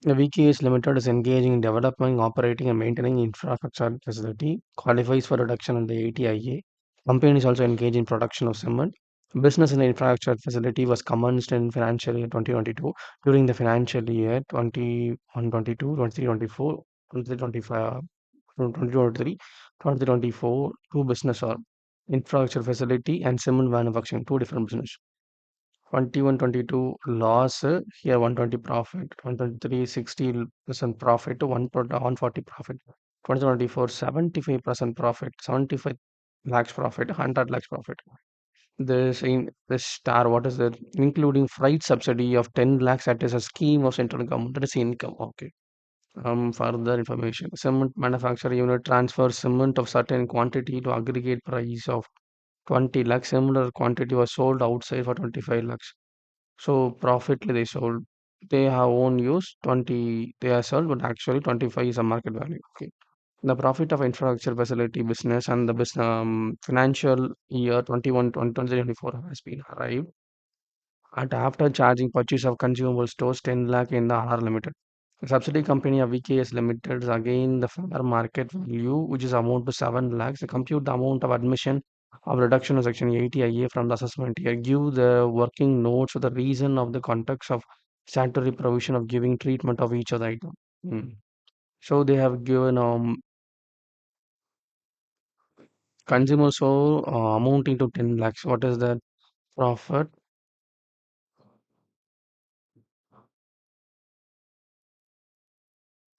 The VKS Limited is engaging in developing, operating, and maintaining infrastructure facility, qualifies for reduction in the ATIA. Company is also engaged in production of cement. Business in the infrastructure facility was commenced in financial year 2022. During the financial year 21 22, 23 24, 23 25, 2023, 2024, two business are infrastructure facility and cement manufacturing, two different business. 21 22 loss, here 120 profit, 123 60% profit, 140 profit, 2024 75% profit, 75 lakhs profit, 100 lakhs profit. This star, what is that? Including freight subsidy of 10 lakhs, that is a scheme of central government, that is income. Okay. Further information. Cement manufacturer unit transfers cement of certain quantity to aggregate price of 20 lakhs. Similar quantity was sold outside for 25 lakhs. So profitably they sold. They have own use 20 they are sold, but actually 25 is a market value. Okay. The profit of infrastructure facility business and the business financial year 21 2024 has been arrived at after charging purchase of consumable stores 10 lakh in the R limited. The subsidy company of VKS Limited is again the fair market value, which is amount to 7 lakhs. They compute the amount of admission of reduction of section 80 IA from the assessment here. Give the working notes for the reason of the context of statutory provision of giving treatment of each of the item. Hmm. So they have given consumer so amounting to 10 lakhs. What is the profit?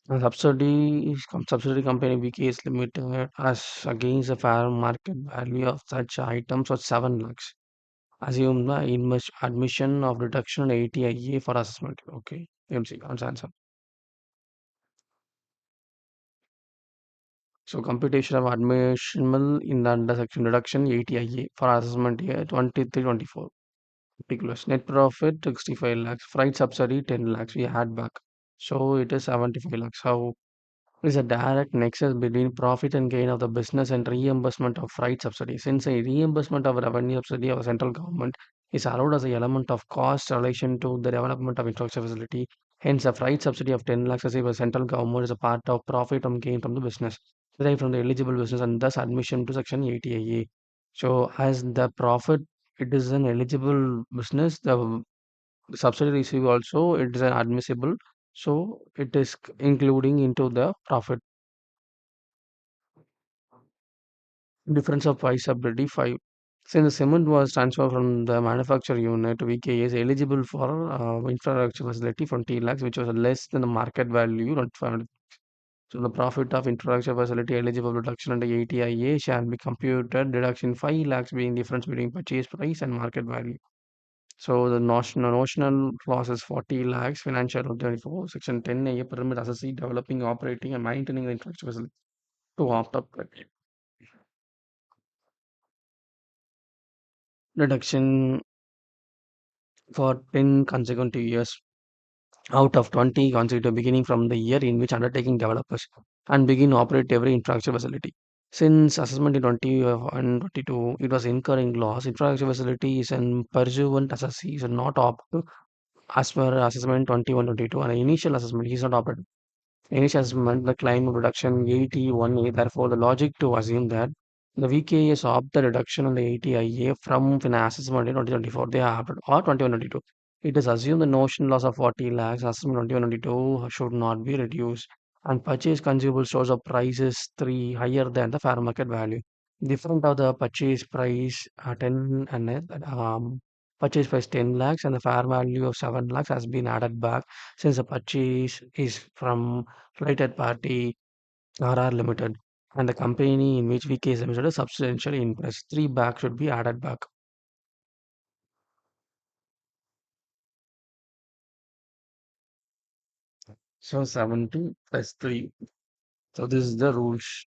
A subsidiary company BKS Limited as against the fair market value of such items was 7 lakhs. Assume the admission of reduction 80 IA for assessment. Okay. MC answer. So computation of admission in the under section reduction 80 IA for assessment year 23 24. Particulars. Net profit 65 lakhs. Freight subsidy 10 lakhs. We had back. So it is 75 lakhs. How is a direct nexus between profit and gain of the business and reimbursement of freight subsidy. Since a reimbursement of revenue subsidy of the central government is allowed as an element of cost relation to the development of infrastructure facility, hence a freight subsidy of 10 lakhs received by the central government is a part of profit and gain from the business, derived from the eligible business and thus admission to section 80A. So as the profit, it is an eligible business, the subsidy received also it is an admissible, so it is including into the profit. Difference of price ability 5. Since the cement was transferred from the manufacturer unit, VK is eligible for infrastructure facility from T lakhs, which was less than the market value, not 500. So the profit of infrastructure facility eligible reduction under ATIA shall be computed, deduction 5 lakhs being difference between purchase price and market value. So the notional loss is 40 lakhs, financial year 24, section 10A, permit assessee developing, operating, and maintaining the infrastructure facility to opt up reduction for 10 consecutive years out of 20 consecutive beginning from the year in which undertaking developers and begin to operate every infrastructure facility. Since assessment in 21 22, it was incurring loss. Infrastructure facility is an pursuant assessee is not opt to as per assessment 21 22, and initial assessment is not opted. Initial assessment, the claim of reduction 81A. Therefore, the logic to assume that the VKS opt the reduction on the 80IA from finance assessment in 2024, they have opted, or 2122. It is assumed the notion loss of 40 lakhs, assessment 2122 should not be reduced, and purchase consumable stores of prices 3 higher than the fair market value. Different of the purchase price 10 and purchase price 10 lakhs and the fair value of 7 lakhs has been added back since the purchase is from related party RR Limited and the company in which VK is limited is substantially impressed. 3 back should be added back. So 70 plus 3. So this is the rules.